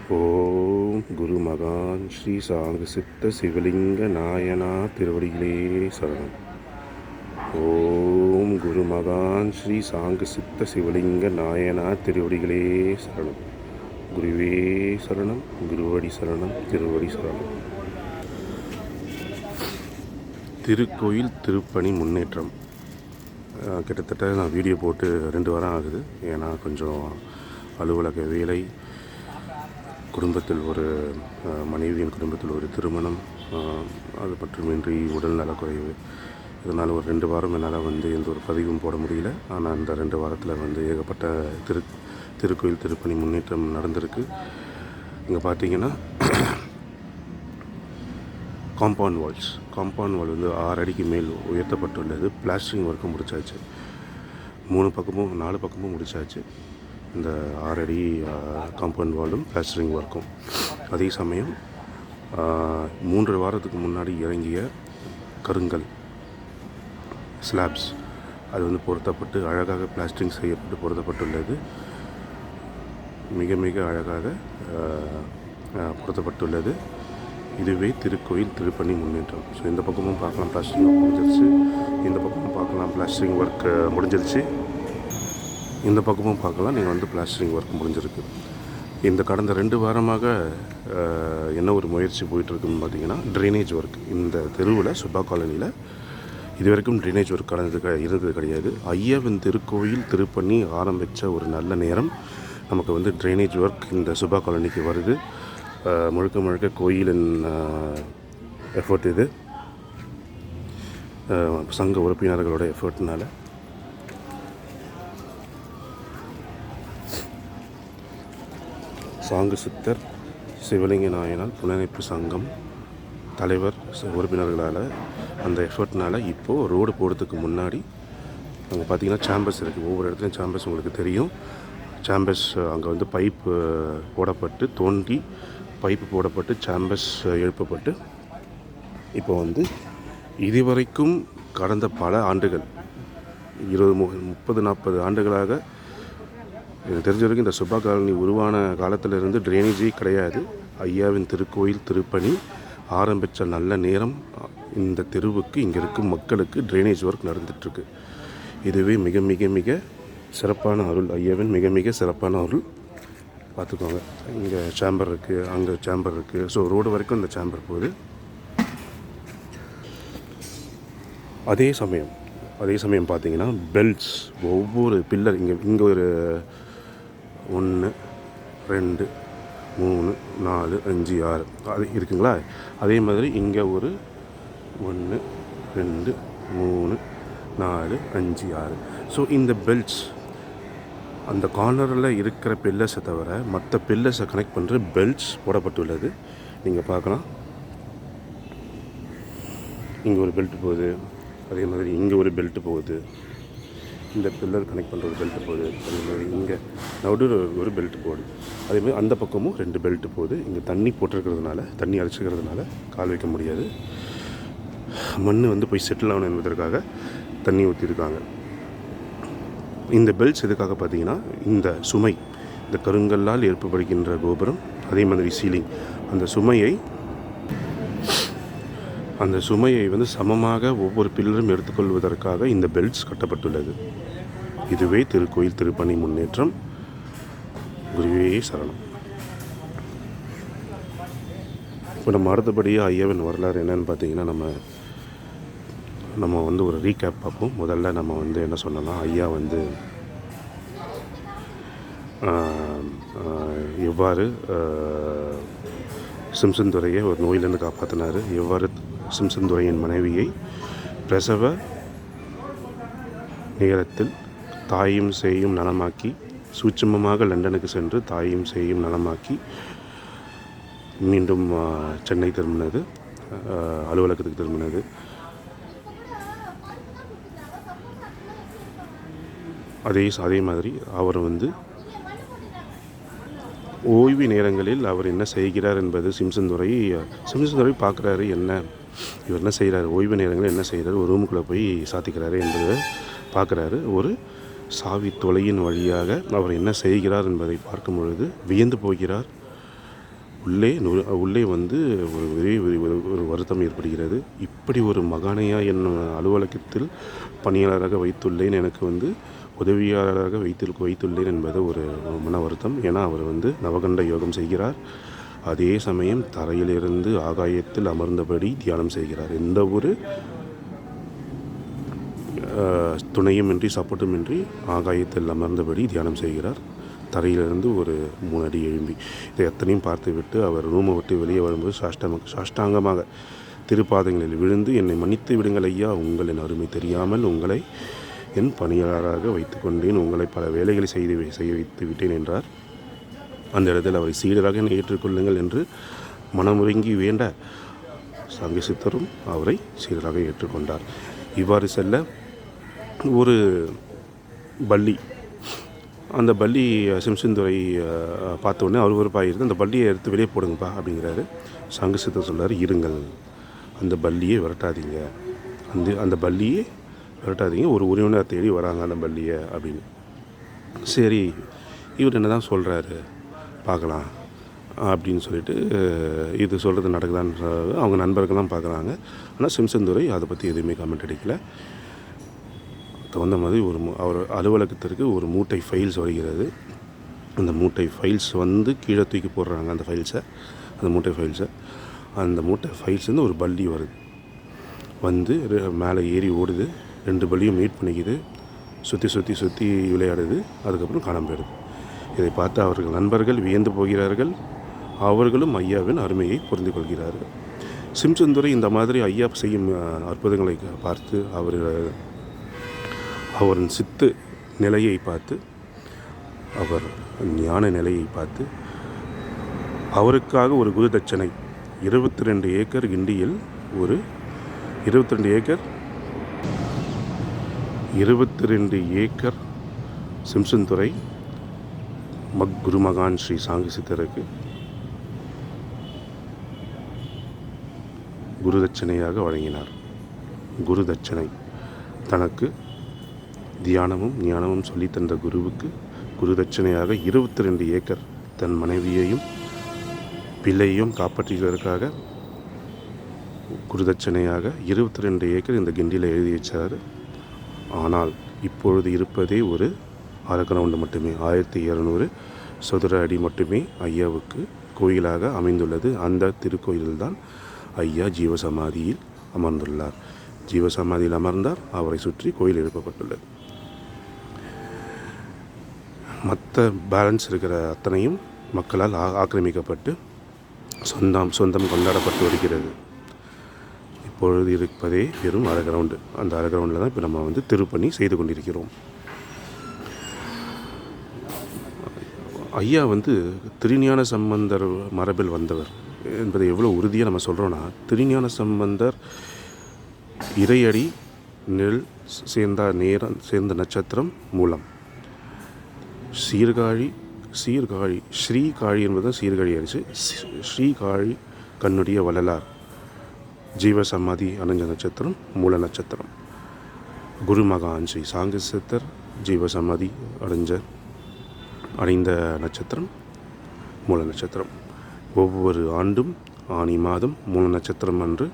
ஓம் குரு மகான் ஸ்ரீ சாங்க சித்த சிவலிங்க நாயனா திருவடிகளே சரணம். ஓம் குரு மகான் ஸ்ரீ சாங்க சித்த சிவலிங்க நாயனா திருவடிகளே சரணம். குருவே சரணம், குருவடி சரணம், திருவடி சரணம். திருக்கோயில் திருப்பணி முன்னேற்றம். கிட்டத்தட்ட நான் வீடியோ போட்டு 2 வாரம் ஆகுது. ஏன்னா கொஞ்சம் அலுவலக வேலை, குடும்பத்தில் ஒரு மனைவியின் குடும்பத்தில் ஒரு திருமணம், அது மட்டுமின்றி உடல் நலக்குறைவு. இதனால் ஒரு 2 வாரம் என்னால் எந்த ஒரு பதிவும் போட முடியல. ஆனால் அந்த 2 வாரத்தில் ஏகப்பட்ட திருக்கோயில் திருப்பணி முன்னேற்றம் நடந்திருக்கு. இங்கே பார்த்தீங்கன்னா காம்பவுண்ட் வால் 6 அடிக்கு மேல் உயர்த்தப்பட்டுள்ளது. பிளாஸ்டரிங் ஒர்க்கும் முடிச்சாச்சு. 4 பக்கமும் முடிச்சாச்சு. இந்த 6 அடி காம்பவுண்ட் வாலும் பிளாஸ்டரிங் ஒர்க்கும். அதே சமயம் 3 வாரத்துக்கு முன்னாடி இறங்கிய கருங்கல் ஸ்லாப்ஸ் அது பொருத்தப்பட்டு அழகாக பிளாஸ்டரிங் செய்யப்பட்டு பொருத்தப்பட்டுள்ளது. மிக மிக அழகாக பொருத்தப்பட்டுள்ளது. இதுவே திருக்கோயில் திருப்பணி முன்னேற்றம். ஸோ இந்த பக்கமும் பார்க்கலாம் பிளாஸ்டரிங் ஒர்க் முடிஞ்சிருச்சு. இந்த பக்கமும் பார்க்கலாம் பிளாஸ்டரிங் ஒர்க் முடிஞ்சிருச்சு. இந்த பக்கமும் பார்க்கலாம் நீங்கள் பிளாஸ்டரிங் ஒர்க் முடிஞ்சிருக்கு. இந்த கடந்த 2 வாரமாக என்ன ஒரு முயற்சி போயிட்டுருக்குன்னு பார்த்தீங்கன்னா, ட்ரைனேஜ் ஒர்க். இந்த தெருவில் சுபா காலனியில் இது வரைக்கும் ட்ரைனேஜ் ஒர்க் இருந்தது கிடையாது. ஐயாவின் திருக்கோயில் திருப்பணி ஆரம்பித்த ஒரு நல்ல நேரம் நமக்கு ட்ரைனேஜ் ஒர்க் இந்த சுபா காலனிக்கு வருது. முழுக்க கோயிலின் எஃபர்ட் இது, சங்க உறுப்பினர்களோட எஃபர்ட்னால. சாங்கு சித்தர் சிவலிங்க நாயனார் புலனைப்பு சங்கம் தலைவர் உறுப்பினர்களால் அந்த எஃபர்ட்னால் இப்போது ரோடு போடுறதுக்கு முன்னாடி அங்கே பார்த்திங்கன்னா சேம்பர்ஸ் இருக்குது. ஒவ்வொரு இடத்துலையும் சேம்பர்ஸ் உங்களுக்கு தெரியும். சேம்பர்ஸ் அங்கே பைப்பு போடப்பட்டு தோண்டி பைப்பு போடப்பட்டு சேம்பர்ஸ் எழுப்பப்பட்டு இப்போ இதுவரைக்கும் கடந்த பல ஆண்டுகள் 20-30-40 ஆண்டுகளாக எனக்கு தெரிஞ்ச வரைக்கும் இந்த சுபா காலனி உருவான காலத்திலிருந்து ட்ரைனேஜே கிடையாது. ஐயாவின் திருக்கோயில் திருப்பணி ஆரம்பித்த நல்ல நேரம் இந்த தெருவுக்கு இங்கே இருக்கும் மக்களுக்கு ட்ரைனேஜ் ஒர்க் நடந்துகிட்ருக்கு. இதுவே மிக மிக மிக சிறப்பான அருள். ஐயாவின் மிக மிக சிறப்பான அருள். பார்த்துக்கோங்க, இங்கே சேம்பர் இருக்குது, அங்கே சேம்பர் இருக்குது. ஸோ ரோடு வரைக்கும் இந்த சேம்பர் போகுது. அதே சமயம் பார்த்தீங்கன்னா பெல்ட்ஸ், ஒவ்வொரு பில்லர் இங்கே ஒரு 1 2 3 4 5 6 அது இருக்குங்களா. அதே மாதிரி இங்கே ஒரு 1 2 3 4 5 6. ஸோ இந்த பெல்ட்ஸ் அந்த கார்னரில் இருக்கிற பில்லர்ஸை தவிர மற்ற பில்லர்ஸை கனெக்ட் பண்ணுற பெல்ட்ஸ் போடப்பட்டுள்ளது. நீங்கள் பார்க்கலாம், இங்கே ஒரு பெல்ட் போகுது, அதே மாதிரி இங்கே ஒரு பெல்ட் போகுது, இந்த பில்லர் கனெக்ட் பண்ணுற ஒரு பெல்ட் போகுது, அதே மாதிரி இங்கே நடுவில் ஒரு பெல்ட் போகுது, அதேமாதிரி அந்த பக்கமும் 2 பெல்ட் போகுது. இங்கே தண்ணி போட்டிருக்கிறதுனால, தண்ணி அரைச்சிக்கிறதுனால கால் வைக்க முடியாது. மண் போய் செட்டில் ஆகணும் என்பதற்காக தண்ணி ஊற்றிருக்காங்க. இந்த பெல்ட்ஸ் எதுக்காக பார்த்தீங்கன்னா, இந்த சுமை, இந்த கருங்கல்லால் ஏற்படுகின்ற கோபுரம், அதே மாதிரி சீலிங், அந்த சுமையை சமமாக ஒவ்வொரு பில்லரும் எடுத்துக்கொள்வதற்காக இந்த பெல்ட்ஸ் கட்டப்பட்டுள்ளது. இதுவே திருக்கோயில் திருப்பணி முன்னேற்றம். குருவே சரணம். இப்போ நம்ம அடுத்தபடியாக ஐயாவின் வரலாறு என்னன்னு பார்த்தீங்கன்னா, நம்ம ஒரு ரீகேப் பார்ப்போம். முதல்ல நம்ம என்ன சொன்னோம்னா, ஐயா எவ்வாறு சிம்சன் துரையை ஒரு நோயிலிருந்து காப்பாற்றினார், எவ்வாறு சிம்சன் துரையின் மனைவியை பிரசவ நேரத்தில் தாயும் சேயும் நலமாக்கி, சூட்சமமாக லண்டனுக்கு சென்று தாயும் சேயும் நலமாக்கி மீண்டும் சென்னை திரும்பினது, அலுவலகத்துக்கு திரும்பினது. அதே மாதிரி அவர் ஓய்வு நேரங்களில் அவர் என்ன செய்கிறார் என்பது சிம்சன் துரை பார்க்குறாரு. இவர் என்ன செய்கிறார், ஓய்வு நேரங்களில் என்ன செய்கிறார், ஒரு ரூமுக்குள்ளே போய் சாத்திக்கிறாரு என்பதை பார்க்குறாரு. ஒரு சாவி தொலையின் வழியாக அவர் என்ன செய்கிறார் என்பதை பார்க்கும் பொழுது வியந்து போகிறார். உள்ளே வந்து ஒரு வருத்தம் ஏற்படுகிறது. இப்படி ஒரு மகானையா என் அலுவலகத்தில் பணியாளராக வைத்துள்ளேன், எனக்கு வந்து உதவியாளராக வைத்துள்ளேன் என்பது ஒரு மன வருத்தம். ஏன்னா அவர் வந்து நவகண்ட யோகம் செய்கிறார். அதே சமயம் தரையிலிருந்து ஆகாயத்தில் அமர்ந்தபடி தியானம் செய்கிறார். எந்த ஒரு துணையுமின்றி சப்போர்ட்டுமின்றி ஆகாயத்தில் அமர்ந்தபடி தியானம் செய்கிறார். தரையிலிருந்து ஒரு 3 அடி எழும்பி. இதை எத்தனையும் பார்த்துவிட்டு அவர் ரூமை விட்டு வெளியே வரும்போது சாஷ்டாங்கமாக திருப்பாதங்களில் விழுந்து, என்னை மன்னித்து விடுங்கள் ஐயா, உங்களின் அருமை தெரியாமல் உங்களை என் பணியாளராக வைத்து கொண்டேன், உங்களை பல வேலைகளை செய்ய வைத்து விட்டேன் என்றார். அந்த இடத்தில் அவரை சீடராக ஏற்றுக்கொள்ளுங்கள் என்று மனமுறங்கி வேண்ட சங்கசித்தரும் அவரை சீடராக ஏற்றுக்கொண்டார். இவ்வாறு செல்ல ஒரு பள்ளி, அந்த பள்ளி சிம்சன்துறை பார்த்த உடனே அருவருப்பாகிருந்து, அந்த பள்ளியை எடுத்து வெளியே போடுங்கப்பா அப்படிங்கிறாரு. சங்கசித்தர் சொல்கிறார், இருங்கள், அந்த பள்ளியை விரட்டாதீங்க, அந்த பள்ளியை விரட்டாதீங்க, ஒரு உறவினர் தேடி வராங்க அந்த பள்ளியை அப்படின்னு. சரி, இவர் என்ன தான் சொல்கிறாரு பார்க்கலாம் அப்படின்னு சொல்லிட்டு இது சொல்கிறது நடக்குதான்னு அவங்க நண்பர்கள்லாம் பார்க்குறாங்க. ஆனால் சிம்சன்துறை அதை பற்றி எதுவுமே கமெண்ட் அடிக்கலை. தகுந்த மாதிரி அவர் அலுவலகத்திற்கு ஒரு மூட்டை ஃபைல்ஸ் வருகிறது. அந்த மூட்டை ஃபைல்ஸ் வந்து கீழே தூக்கி போடுறாங்க. அந்த மூட்டை ஃபைல்ஸ் வந்து ஒரு பள்ளி வருது, வந்து மேலே ஏறி ஓடுது, 2 பள்ளியும் மீட் பண்ணிக்குது, சுற்றி விளையாடுது, அதுக்கப்புறம் காணாம போயிடுது. இதை பார்த்து அவர்கள் நண்பர்கள் வியந்து போகிறார்கள். அவர்களும் ஐயாவின் அருமையை புரிந்து கொள்கிறார்கள். சிம்சன்துறை இந்த மாதிரி ஐயா செய்யும் அற்புதங்களை பார்த்து அவரின் சித்து நிலையை பார்த்து, அவர் ஞான நிலையை பார்த்து, அவருக்காக ஒரு குரு தட்சணை 22 ஏக்கர் கிண்டியில், ஒரு 22 ஏக்கர் சிம்சன்துறை குருமகான் ஸ்ரீ சாங்கிசித்தருக்கு குரு தட்சணையாக வழங்கினார். குரு தட்சணை தனக்கு தியானமும் ஞானமும் சொல்லித்தந்த குருவுக்கு குரு தட்சணையாக 22 ஏக்கர் தன் மனைவியையும் பிள்ளையையும் காப்பாற்றுவதற்காக குரு தட்சணையாக 22 ஏக்கர் இந்த கிண்டியில் எழுதி வச்சார். ஆனால் இப்பொழுது இருப்பதே ஒரு அரை கிரவுண்டு மட்டுமே, 1200 சதுர அடி மட்டுமே ஐயாவுக்கு கோயிலாக அமைந்துள்ளது. அந்த திருக்கோயில்தான் ஐயா ஜீவசமாதியில் அமர்ந்துள்ளார். ஜீவசமாதியில் அமர்ந்தார், அவரை சுற்றி கோயில் எழுப்பப்பட்டுள்ளது. மற்ற பேலன்ஸ் இருக்கிற அத்தனையும் மக்களால் ஆக்கிரமிக்கப்பட்டு சொந்தம் கொண்டாடப்பட்டு வருகிறது. இப்பொழுது இருப்பதே வெறும் அரை கிரவுண்டு. அந்த அரை கிரவுண்டில் தான் இப்போ நம்ம வந்து திருப்பணி செய்து கொண்டிருக்கிறோம். ஐயா வந்து திருஞான சம்பந்தர் மரபில் வந்தவர் என்பதை எவ்வளோ உறுதியாக நம்ம சொல்கிறோன்னா, திருஞான சம்பந்தர் இறையடி நெல் சேர்ந்த நட்சத்திரம் மூலம், சீர்காழி ஸ்ரீகாழி என்பது சீர்காழி ஆயிடுச்சு. ஸ்ரீகாழி கண்ணுடைய வள்ளலார் ஜீவசமாதி அடைஞ்ச நட்சத்திரம் மூல நட்சத்திரம். குருமகான் ஸ்ரீ சாங்கிசித்தர் ஜீவசமாதி அடைந்த நட்சத்திரம் மூல நட்சத்திரம். ஒவ்வொரு ஆண்டும் ஆனி மாதம் மூல நட்சத்திரம் அன்று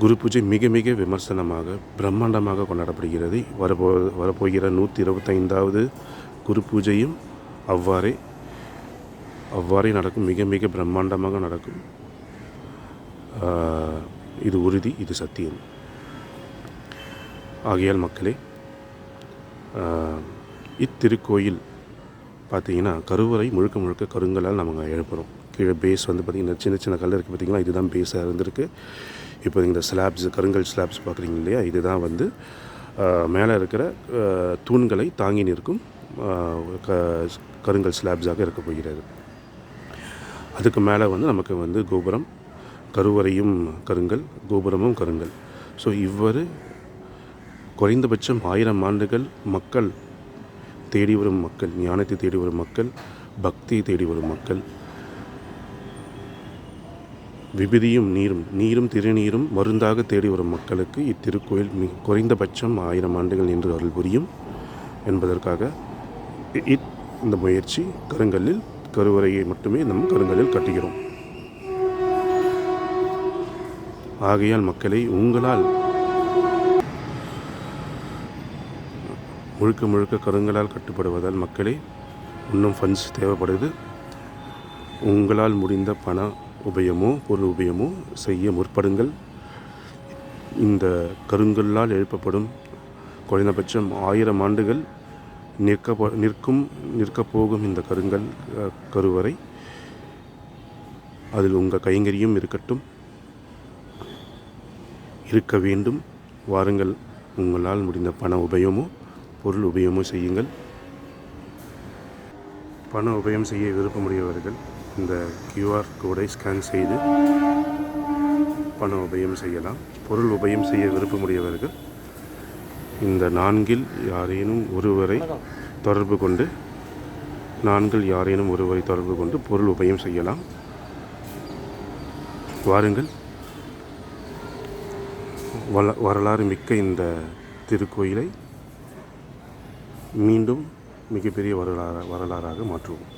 குரு பூஜை மிக மிக விமர்சனமாக பிரம்மாண்டமாக கொண்டாடப்படுகிறது. வரப்போகிற 125வது குரு பூஜையும் அவ்வாறே நடக்கும். மிக மிக பிரம்மாண்டமாக நடக்கும். இது உறுதி, இது சத்தியம். ஆகையால் மக்களே, இத்திருக்கோயில் பார்த்திங்கன்னா கருவறை முழுக்க கருங்கலால் நம்ம எழுப்புகிறோம். கீழே பேஸ் வந்து பார்த்திங்கன்னா சின்ன சின்ன கல் இருக்குது பார்த்திங்கன்னா, இதுதான் பேஸாக இருந்திருக்கு. இப்போ இந்த ஸ்லாப்ஸ், கருங்கல் ஸ்லாப்ஸ் பார்க்குறீங்க இல்லையா, இதுதான் வந்து மேலே இருக்கிற தூண்களை தாங்கி நிற்கும் கருங்கல் ஸ்லாப்ஸாக இருக்க போகிறது. அதுக்கு மேலே வந்து நமக்கு வந்து கோபுரம், கருவறையும் கருங்கல், கோபுரமும் கருங்கல். ஸோ இவ்வாறு குறைந்தபட்சம் 1000 ஆண்டுகள் மக்கள் தேடி வரும் மக்கள், ஞானத்தை தேடி வரும் மக்கள், பக்தியை தேடி வரும் மக்கள், விபதியும் நீரும் திருநீரும் மருந்தாக தேடி வரும் மக்களுக்கு இத்திருக்கோயில் குறைந்தபட்சம் 1000 ஆண்டுகள் நின்று அருள் புரியும் என்பதற்காக இந்த முயற்சி கருங்கல்லில் கருவறையை மட்டுமே நம் கருங்கல்லில் கட்டுகிறோம். ஆகையால் மக்களை உங்களால் முழுக்க முழுக்க கருங்கலால் கட்டுப்படுவதால் மக்களே இன்னும் ஃபண்ட்ஸ் தேவைப்படுது. உங்களால் முடிந்த பண உபயமோ பொருள் உபயமோ செய்ய முற்படுங்கள். இந்த கருங்கல்லால் எழுப்பப்படும் குறைந்தபட்சம் 1000 ஆண்டுகள் நிற்கப் போகும் இந்த கருங்கல் கருவறை, அதில் உங்கள் கைங்கரியும் இருக்கட்டும், இருக்க வேண்டும். வாருங்கள், உங்களால் முடிந்த பண உபயமோ பொருள் உபயமோ செய்யுங்கள். பண உபயம் செய்ய விருப்பமுடையவர்கள் இந்த QR கோடை ஸ்கேன் செய்து பண உபயம் செய்யலாம். பொருள் உபயம் செய்ய விருப்பமுடையவர்கள் இந்த 4இல் யாரேனும் ஒருவரை தொடர்பு கொண்டு பொருள் உபயம் செய்யலாம். வாருங்கள், வரலாறு மிக்க இந்த திருக்கோயிலை மீண்டும் மிகப்பெரிய வரலாறாக மாற்றுவோம்.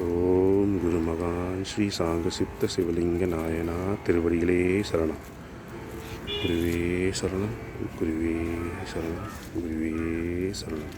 ஓம் குரு மகான் ஸ்ரீ சாங்க சித்த சிவலிங்க நாயனா திருவடிகளே சரணம். குருவே சரணம், குருவே சரணம், குருவே சரணம்.